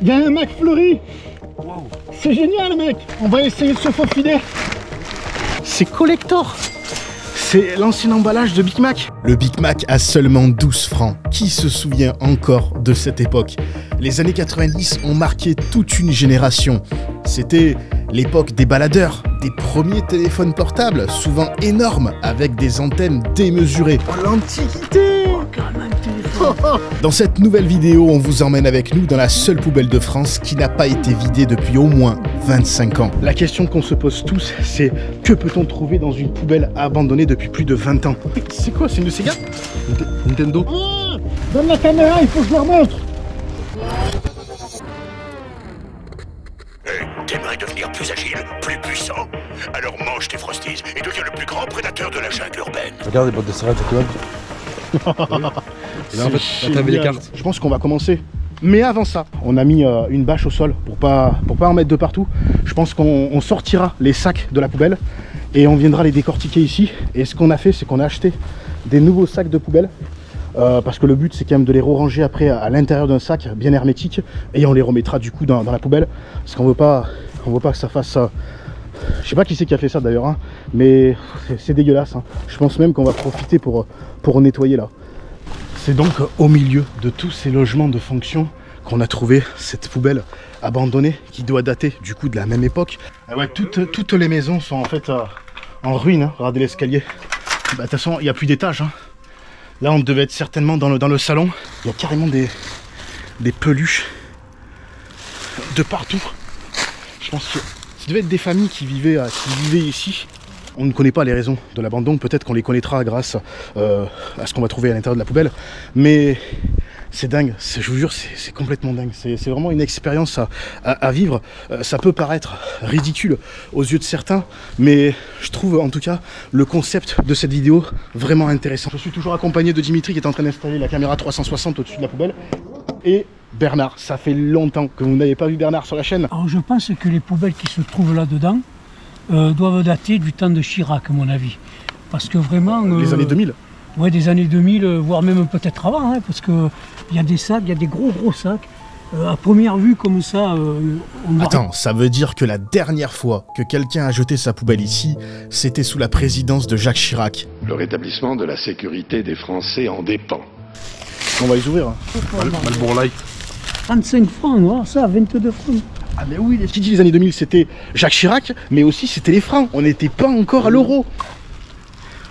Il y a un Mac fleuri. Wow. C'est génial mec. On va essayer de se faufiler. C'est collector. C'est l'ancien emballage de Big Mac. Le Big Mac a seulement 12 francs. Qui se souvient encore de cette époque? Les années 90 ont marqué toute une génération. C'était l'époque des baladeurs, des premiers téléphones portables, souvent énormes, avec des antennes démesurées. Oh, l'antiquité. Oh, carrément le téléphone. Dans cette nouvelle vidéo, on vous emmène avec nous dans la seule poubelle de France qui n'a pas été vidée depuis au moins 25 ans. La question qu'on se pose tous, c'est que peut-on trouver dans une poubelle abandonnée depuis plus de 20 ans? C'est quoi? C'est une Sega? Nintendo? Oh, donne la caméra, il faut que je leur montre. T'aimerais devenir plus agile, plus puissant? Alors mange tes Frosties et deviens le plus grand prédateur de la jungle urbaine. Regarde les boîtes de céréales, t'as que Et là en fait, t'as mis les cartes. Je pense qu'on va commencer. Mais avant ça, on a mis une bâche au sol pour pas en mettre de partout. Je pense qu'on sortira les sacs de la poubelle et on viendra les décortiquer ici. Et ce qu'on a fait, c'est qu'on a acheté des nouveaux sacs de poubelle. Parce que le but c'est quand même de les ranger après à l'intérieur d'un sac bien hermétique et on les remettra du coup dans la poubelle parce qu'on veut pas que ça fasse je sais pas qui c'est qui a fait ça d'ailleurs hein, mais c'est dégueulasse hein. Je pense même qu'on va profiter pour nettoyer là. C'est donc au milieu de tous ces logements de fonction qu'on a trouvé cette poubelle abandonnée qui doit dater du coup de la même époque. Et ouais, toutes les maisons sont en fait en ruine hein. Regardez l'escalier. De toute façon il n'y a plus d'étage hein. Là, on devait être certainement dans le salon. Il y a carrément des peluches de partout. Je pense que ça devait être des familles qui vivaient ici. On ne connaît pas les raisons de l'abandon. Peut-être qu'on les connaîtra grâce à ce qu'on va trouver à l'intérieur de la poubelle. Mais c'est dingue. Je vous jure, c'est complètement dingue. C'est vraiment une expérience à vivre. Ça peut paraître ridicule aux yeux de certains, mais je trouve en tout cas le concept de cette vidéo vraiment intéressant. Je suis toujours accompagné de Dimitri qui est en train d'installer la caméra 360 au-dessus de la poubelle. Et Bernard, ça fait longtemps que vous n'avez pas vu Bernard sur la chaîne. Alors je pense que les poubelles qui se trouvent là-dedans doivent dater du temps de Chirac, à mon avis. Parce que vraiment... les années 2000. Ouais, des années 2000, voire même peut-être avant, hein, parce qu'il y a des sacs, il y a des gros sacs. À première vue, comme ça... Attends, ça veut dire que la dernière fois que quelqu'un a jeté sa poubelle ici, c'était sous la présidence de Jacques Chirac. Le rétablissement de la sécurité des Français en dépend. On va les ouvrir. Hein. Malboro Light. 35 francs, voilà, ça, 22 francs. Ah mais oui, qui dit les années 2000, c'était Jacques Chirac, mais aussi c'était les francs. On n'était pas encore à l'euro.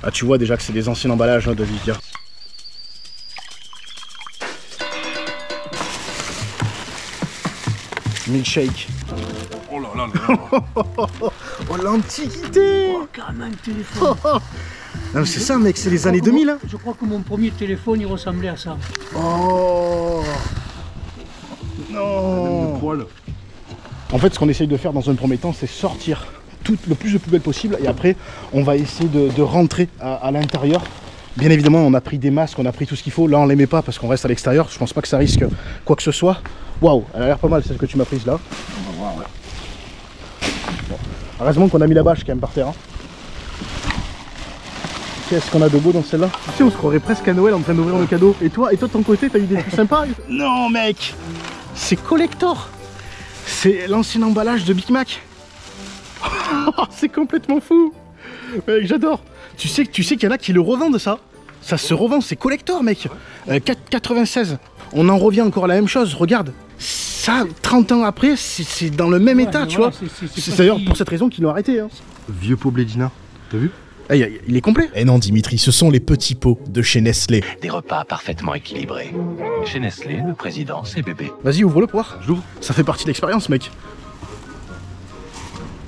Ah, tu vois déjà que c'est des anciens emballages hein, de Vivian. Milkshake. Oh là là là là. Oh l'antiquité. Oh, carrément le téléphone. Non c'est ça mec, c'est les années 2000 hein. Je crois que mon premier téléphone il ressemblait à ça. Oh non. En fait ce qu'on essaye de faire dans un premier temps c'est sortir le plus de poubelles possible et après on va essayer de rentrer à l'intérieur. Bien évidemment on a pris des masques, on a pris tout ce qu'il faut. Là on les met pas parce qu'on reste à l'extérieur. Je pense pas que ça risque quoi que ce soit. Waouh, elle a l'air pas mal celle que tu m'as prise là. Bon. Heureusement qu'on a mis la bâche quand même par terre hein. Qu'est-ce qu'on a de beau dans celle-là? Tu sais on se croirait presque à Noël en train d'ouvrir le cadeau. Et toi de ton côté t'as eu des trucs sympas? Non mec, c'est collector. C'est l'ancien emballage de Big Mac. C'est complètement fou. Mec, j'adore. Tu sais qu'il y en a qui le revendent ça. Ça se revend, c'est collector mec. 96. On en revient encore à la même chose, regarde. Ça, 30 ans après, c'est dans le même état, tu vois. C'est d'ailleurs pour cette raison qu'ils l'ont arrêté. Hein. Vieux pot Blédina, t'as vu? Il est complet. Eh non Dimitri, ce sont les petits pots de chez Nestlé. Des repas parfaitement équilibrés. Chez Nestlé, le président, c'est bébé. Vas-y, ouvre-le pour voir. Je l'ouvre. Ça fait partie de l'expérience, mec.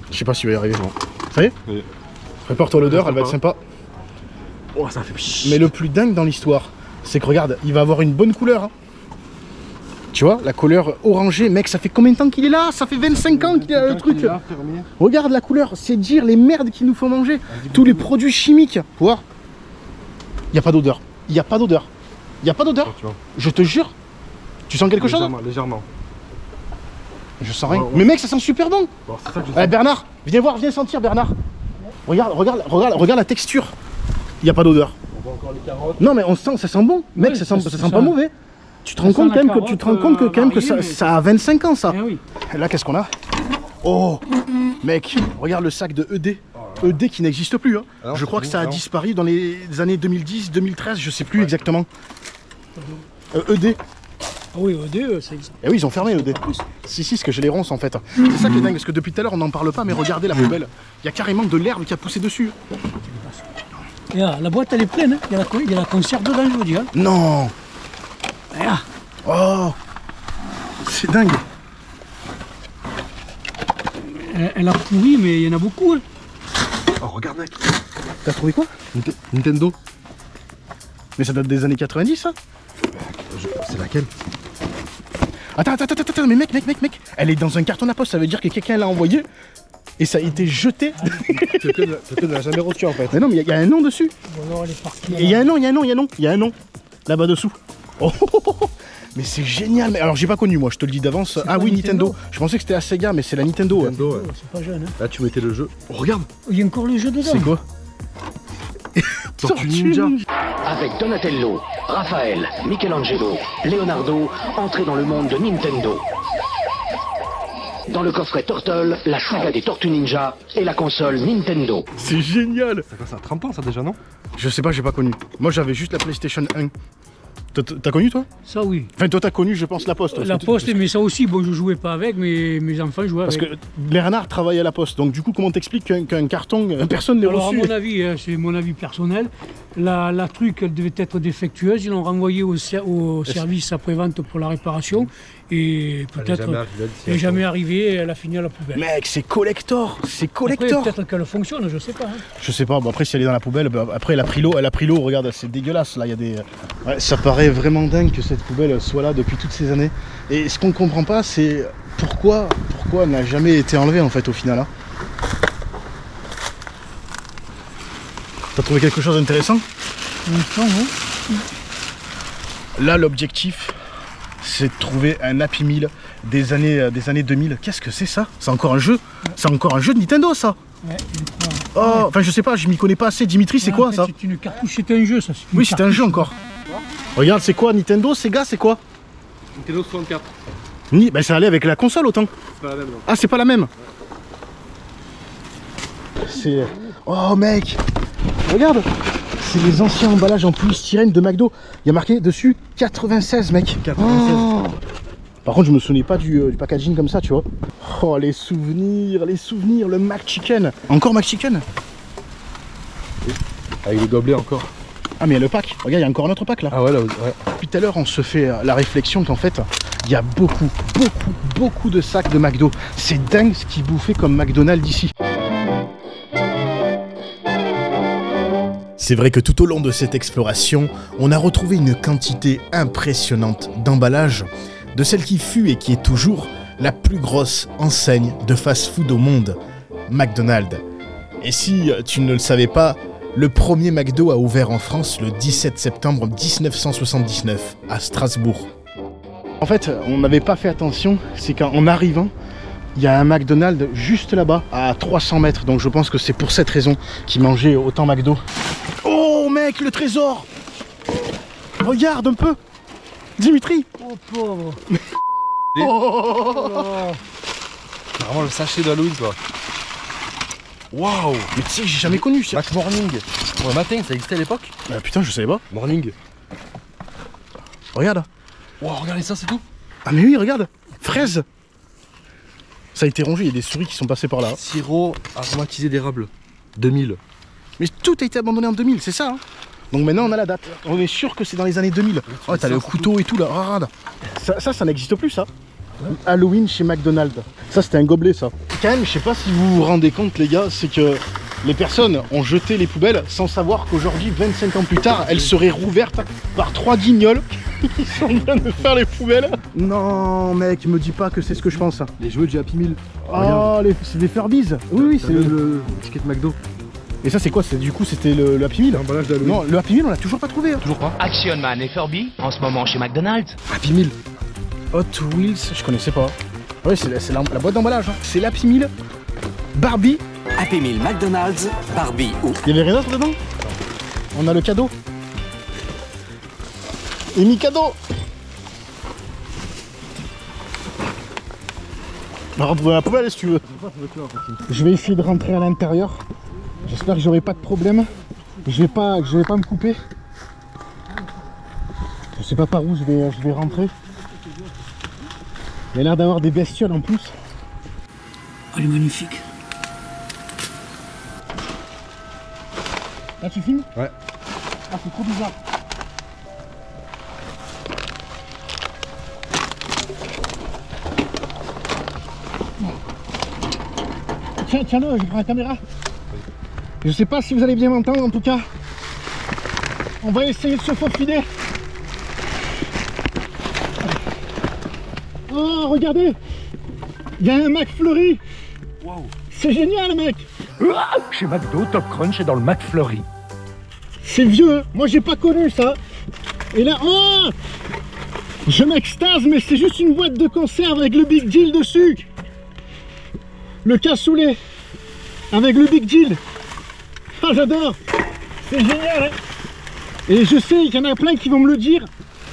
Je sais pas si va y arriver. Ça y est? Oui. Prépare-toi l'odeur, elle va être sympa. Oh, ça fait... Mais le plus dingue dans l'histoire, c'est que regarde, il va avoir une bonne couleur. Hein. Tu vois, la couleur orangée, mec, ça fait combien de temps qu'il est là? Ça fait 25 ans qu'il a le truc. Là, regarde la couleur, c'est dire les merdes qu'il nous faut manger. Tous les produits chimiques. Tu vois? Il n'y a pas d'odeur. Il n'y a pas d'odeur. Il n'y a pas d'odeur. Je te jure. Tu sens quelque chose? Légèrement. Je sens rien. Mais mec, ça sent super bon. Bon ça que je Bernard, viens voir, viens sentir Bernard. Regarde la texture. Il n'y a pas d'odeur. On voit encore les carottes. Non mais on sent, ça sent bon. Mec, ouais, ça sent pas mauvais. Tu te rends compte quand même que, quand même que ça, mais... ça a 25 ans ça. Eh oui. Et là, qu'est-ce qu'on a? Oh, mec, regarde le sac de ED. ED qui n'existe plus. Hein. Alors, je crois que ça a disparu dans les années 2010, 2013, je sais plus exactement. ED. Ah oui, ED, ça existe. Eh oui, ils ont fermé ED. Si, parce que j'ai les ronces en fait. C'est ça qui est dingue, parce que depuis tout à l'heure on n'en parle pas, mais regardez la poubelle. Il y a carrément de l'herbe qui a poussé dessus. Et là, la boîte elle est pleine, hein. Il y a la conserve dedans, je vous dis. Hein. Non. Et là. Oh, c'est dingue. Elle a pourri, mais il y en a beaucoup. Hein. Oh, regarde, mec. T'as trouvé quoi? Nintendo. Mais ça date des années 90 ça? C'est laquelle? Attends, mais mec, elle est dans un carton à poste, ça veut dire que quelqu'un l'a envoyé et ça a été jeté. Peut-être l'a jamais reçu en fait. Mais non, mais il y a un nom dessus. Ou alors elle est partie. Et il y a un nom, là-bas dessous. Oh, mais c'est génial. Mais alors j'ai pas connu moi, je te le dis d'avance. Ah oui, Nintendo. Je pensais que c'était la Sega, mais c'est la Nintendo. Nintendo, ouais. C'est pas jeune. Hein. Là, tu mettais le jeu. Oh, regarde. Il y a encore le jeu dedans. C'est quoi? Tortue Ninja. Avec Donatello, Raphaël, Michelangelo, Leonardo, entrez dans le monde de Nintendo. Dans le coffret Turtle, la saga des Tortues Ninja et la console Nintendo. C'est génial. Ça fait ça 30 ans ça déjà, non? Je sais pas, j'ai pas connu. Moi j'avais juste la PlayStation 1. T'as connu toi? Ça oui. Enfin toi t'as connu je pense la Poste. La Poste, mais ça aussi, bon je jouais pas avec, mais mes enfants jouaient Parce avec. que Bernard travaille à la Poste, donc du coup comment t'expliques qu'un carton, personne n'est Alors reçu? à mon avis, hein, c'est mon avis personnel, la truc elle devait être défectueuse, ils l'ont renvoyé au service après-vente pour la réparation et peut-être elle n'est jamais arrivée, elle a fini à la poubelle. Mec c'est collector, c'est Après, collector. peut-être qu'elle fonctionne, je sais pas. Hein. Je sais pas, bon après si elle est dans la poubelle, bah, après elle a pris l'eau, regarde c'est dégueulasse là, il y a des... Ouais, ça paraît vraiment dingue que cette poubelle soit là depuis toutes ces années. Et ce qu'on ne comprend pas c'est pourquoi elle n'a jamais été enlevée en fait au final. Hein. T'as trouvé quelque chose d'intéressant? Là l'objectif c'est de trouver un Happy Meal des années 2000. Qu'est-ce que c'est ça? C'est encore un jeu? C'est encore un jeu de Nintendo ça? Ouais, oh, enfin je sais pas, je m'y connais pas assez. Dimitri, c'est quoi ça? C'est une cartouche, c'est un jeu ça. Oui, c'est un jeu encore. Regarde, c'est quoi? Nintendo, Sega, c'est quoi? Nintendo 64. Ben ça allait avec la console autant. C'est pas la même. Ah, c'est pas la même. C'est... Oh mec, regarde, c'est les anciens emballages en polystyrène de McDo. Il y a marqué dessus 96 mec. 96. Oh. Par contre je me souvenais pas du packaging comme ça tu vois. Oh les souvenirs, le McChicken. Encore McChicken? Avec le gobelet encore. Ah mais il y a le pack, regarde il y a encore un autre pack là. Ah ouais là, ouais. Depuis tout à l'heure on se fait la réflexion qu'en fait il y a beaucoup de sacs de McDo. C'est dingue ce qu'ils bouffaient comme McDonald's ici. C'est vrai que tout au long de cette exploration, on a retrouvé une quantité impressionnante d'emballages de celle qui fut et qui est toujours la plus grosse enseigne de fast-food au monde, McDonald's. Et si tu ne le savais pas, le premier McDo a ouvert en France le 17 septembre 1979 à Strasbourg. En fait, on n'avait pas fait attention, c'est qu'en arrivant, il y a un McDonald's juste là-bas, à 300 mètres. Donc je pense que c'est pour cette raison qu'ils mangeaient autant McDo. Oh mec, le trésor! Regarde un peu! Dimitri! Oh pauvre. C'est vraiment le sachet d'Halloween quoi. Waouh! Mais tu sais, j'ai jamais connu ça. Mac Morning. Pour le matin, ça existait à l'époque? Putain, je savais pas. Morning. Regarde. Waouh, regardez ça, c'est tout. Ah mais oui, regarde. Fraise. Ça a été rongé, il y a des souris qui sont passées par là. Sirop aromatisé d'érable. 2000. Mais tout a été abandonné en 2000, c'est ça hein. Donc maintenant on a la date. On est sûr que c'est dans les années 2000. Oh t'as le couteau et tout là, regarde. Ça n'existe plus ça. Halloween chez McDonald's. Ça c'était un gobelet ça. Quand même je sais pas si vous vous rendez compte les gars, c'est que les personnes ont jeté les poubelles sans savoir qu'aujourd'hui 25 ans plus tard elles seraient rouvertes par 3 guignols qui sont en train de faire les poubelles. Non mec, me dis pas que c'est ce que je pense. Les jouets du Happy Meal. Oh c'est des Furbies. Oui c'est le ticket de McDo. Et ça c'est quoi? Du coup c'était le Happy Meal? L'emballage d'Halloween. Non, le Happy Meal on l'a toujours pas trouvé. Hein. Toujours pas. Action Man et Furby, en ce moment chez McDonald's. Happy Meal. Hot Wheels, je connaissais pas. Oui, c'est la boîte d'emballage. Hein. C'est l'Happy Meal, Barbie. Happy Meal McDonald's, Barbie ou... Il y avait rien d'autre dedans? On a le cadeau. Et Mikado. On va retrouver la poubelle si tu veux. Je vais essayer de rentrer à l'intérieur. J'espère que j'aurai pas de problème. Je vais pas me couper. Je sais pas par où je vais rentrer. Il y a l'air d'avoir des bestioles en plus. Elle est magnifique. Là tu filmes? Ouais. Ah c'est trop bizarre. Tiens-le, je prends la caméra. Je sais pas si vous allez bien m'entendre, en tout cas. On va essayer de se faufiler. Oh, regardez. Il y a un McFlurry. Wow. C'est génial, mec. Chez McDo, Top Crunch est dans le McFlurry. C'est vieux, moi j'ai pas connu ça. Et là, oh, je m'extase, mais c'est juste une boîte de conserve avec le Big Deal dessus. Le cassoulet avec le Big Deal. Ah, j'adore. C'est génial, hein. Et je sais qu'il y en a plein qui vont me le dire.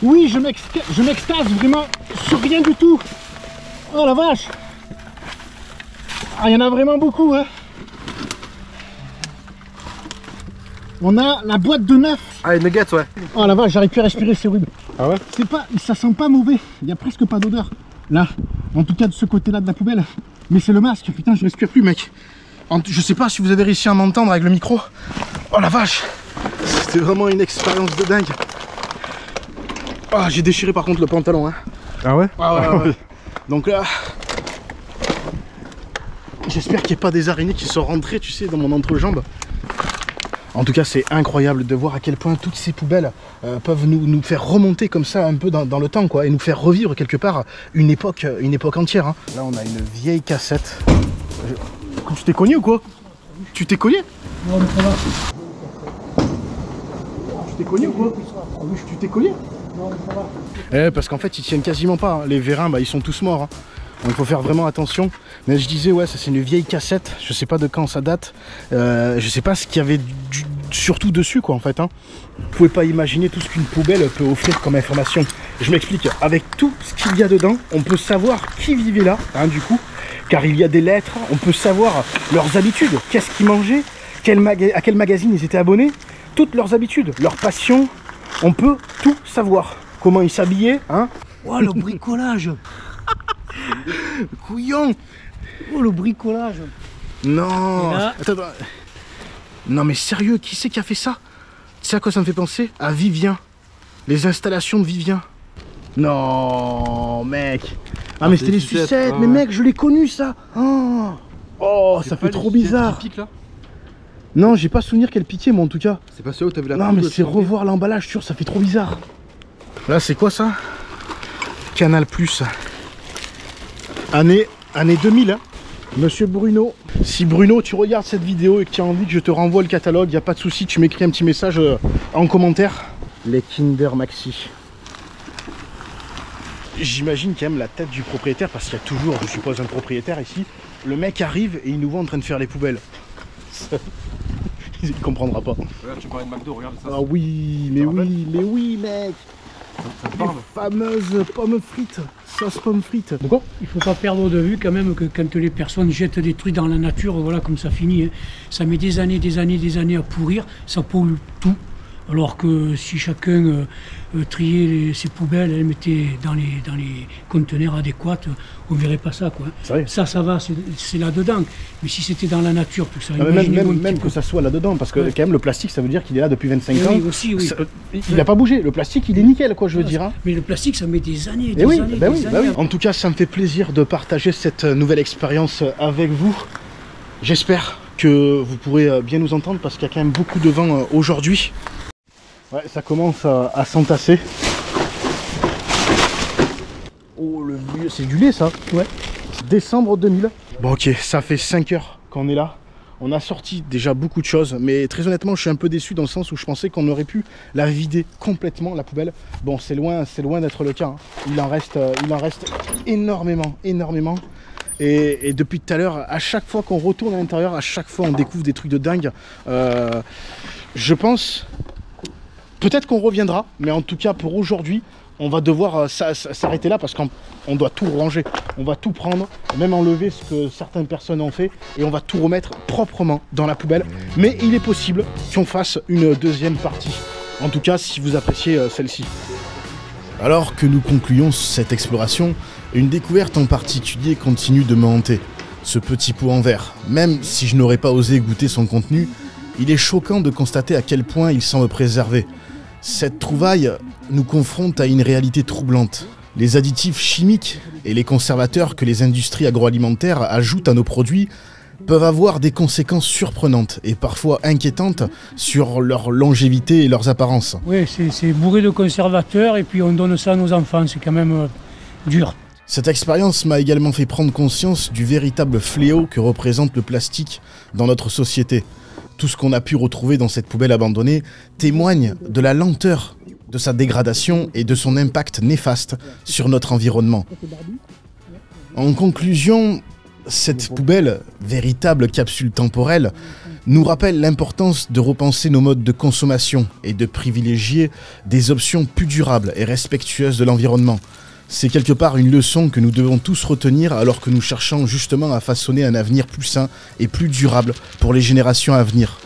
Oui, je m'extase vraiment sur rien du tout. Oh la vache. Ah, il y en a vraiment beaucoup, hein. On a la boîte de 9. Ah, les nuggets, ouais. Oh la vache, j'arrive plus à respirer, c'est horrible. Ah ouais? C'est pas, ça sent pas mauvais. Il y a presque pas d'odeur. Là, en tout cas de ce côté-là de la poubelle. Mais c'est le masque, putain, je respire plus, mec. Je sais pas si vous avez réussi à m'entendre avec le micro. Oh la vache. C'était vraiment une expérience de dingue. Ah, j'ai déchiré par contre le pantalon, hein. Ah ouais? Ah ouais. Donc là, j'espère qu'il n'y a pas des araignées qui sont rentrées, tu sais, dans mon entrejambe. En tout cas, c'est incroyable de voir à quel point toutes ces poubelles peuvent nous faire remonter comme ça un peu dans le temps, quoi, et nous faire revivre quelque part une époque entière, hein. Là, on a une vieille cassette. Tu t'es cogné ou quoi? Tu t'es cogné? Non, mais ça va. Tu t'es cogné ou quoi? Tu t'es cogné? Non, mais ça va. Parce qu'en fait, ils tiennent quasiment pas, hein. Les vérins, bah, ils sont tous morts, hein. Donc, il faut faire vraiment attention. Mais je disais, ouais, ça c'est une vieille cassette. Je sais pas de quand ça date. Je sais pas ce qu'il y avait surtout dessus, quoi, en fait, hein. Vous pouvez pas imaginer tout ce qu'une poubelle peut offrir comme information. Je m'explique. Avec tout ce qu'il y a dedans, on peut savoir qui vivait là, hein, du coup. Car il y a des lettres, on peut savoir leurs habitudes. Qu'est-ce qu'ils mangeaient, à quel magazine ils étaient abonnés. Toutes leurs habitudes, leurs passions. On peut tout savoir. Comment ils s'habillaient, hein. Oh, le bricolage. Couillon. Oh, le bricolage. Non. Là... Attends. Non mais sérieux, qui c'est qui a fait ça? Tu sais à quoi ça me fait penser? À Vivien. Les installations de Vivien. Non, mec. Ah mais c'était les sucettes, mais mec, je l'ai connu ça. Oh, ça fait trop bizarre. Pique, là? Non, j'ai pas souvenir qu'elle piquait, moi en tout cas. C'est pas ça où t'as vu la... Non mais c'est revoir l'emballage, sûr, ça fait trop bizarre. Là, c'est quoi ça? Canal Plus. Année 2000, hein. Monsieur Bruno. Si Bruno, tu regardes cette vidéo et que tu as envie que je te renvoie le catalogue, il n'y a pas de souci, tu m'écris un petit message en commentaire. Les Kinder Maxi. J'imagine quand même la tête du propriétaire, parce qu'il y a toujours, je suppose, un propriétaire ici. Le mec arrive et il nous voit en train de faire les poubelles. Il comprendra pas. Regarde, tu parlais de McDo, regarde ça. Ah oui, mais oui, mec. Les fameuses pommes frites, sauce pommes frites. De quoi? Il faut pas perdre de vue quand même que quand les personnes jettent des trucs dans la nature, voilà comme ça finit, hein. Ça met des années à pourrir, ça pollue tout. Alors que si chacun triait ses poubelles, les mettait dans les conteneurs adéquats, on verrait pas ça, quoi. Ça va, c'est là-dedans. Mais si c'était dans la nature, tout ça, même que ça soit là-dedans, parce que quand même le plastique, ça veut dire qu'il est là depuis 25 ans. Oui, aussi, oui. Il n'a pas bougé, le plastique il est nickel, quoi, je veux dire, hein. Mais le plastique, ça met des années, des années. En tout cas, ça me fait plaisir de partager cette nouvelle expérience avec vous. J'espère que vous pourrez bien nous entendre, parce qu'il y a quand même beaucoup de vent aujourd'hui. Ouais, ça commence à s'entasser. Oh, le vieux, c'est du lait, ça? Ouais. Décembre 2000. Bon, ok, ça fait 5 heures qu'on est là. On a sorti déjà beaucoup de choses, mais très honnêtement, je suis un peu déçu dans le sens où je pensais qu'on aurait pu la vider complètement, la poubelle. Bon, c'est loin d'être le cas, hein. Il en reste énormément. Et depuis tout à l'heure, à chaque fois qu'on retourne à l'intérieur, à chaque fois on découvre des trucs de dingue. Je pense... Peut-être qu'on reviendra, mais en tout cas pour aujourd'hui, on va devoir s'arrêter là parce qu'on doit tout ranger. On va tout prendre, même enlever ce que certaines personnes ont fait et on va tout remettre proprement dans la poubelle. Mais il est possible qu'on fasse une deuxième partie. En tout cas, si vous appréciez celle-ci. Alors que nous concluons cette exploration, une découverte en particulier continue de me hanter. Ce petit pot en verre. Même si je n'aurais pas osé goûter son contenu, il est choquant de constater à quel point il semble préservé. Cette trouvaille nous confronte à une réalité troublante. Les additifs chimiques et les conservateurs que les industries agroalimentaires ajoutent à nos produits peuvent avoir des conséquences surprenantes et parfois inquiétantes sur leur longévité et leurs apparences. Oui, c'est bourré de conservateurs et puis on donne ça à nos enfants, c'est quand même dur. Cette expérience m'a également fait prendre conscience du véritable fléau que représente le plastique dans notre société. Tout ce qu'on a pu retrouver dans cette poubelle abandonnée témoigne de la lenteur de sa dégradation et de son impact néfaste sur notre environnement. En conclusion, cette poubelle, véritable capsule temporelle, nous rappelle l'importance de repenser nos modes de consommation et de privilégier des options plus durables et respectueuses de l'environnement. C'est quelque part une leçon que nous devons tous retenir alors que nous cherchons justement à façonner un avenir plus sain et plus durable pour les générations à venir.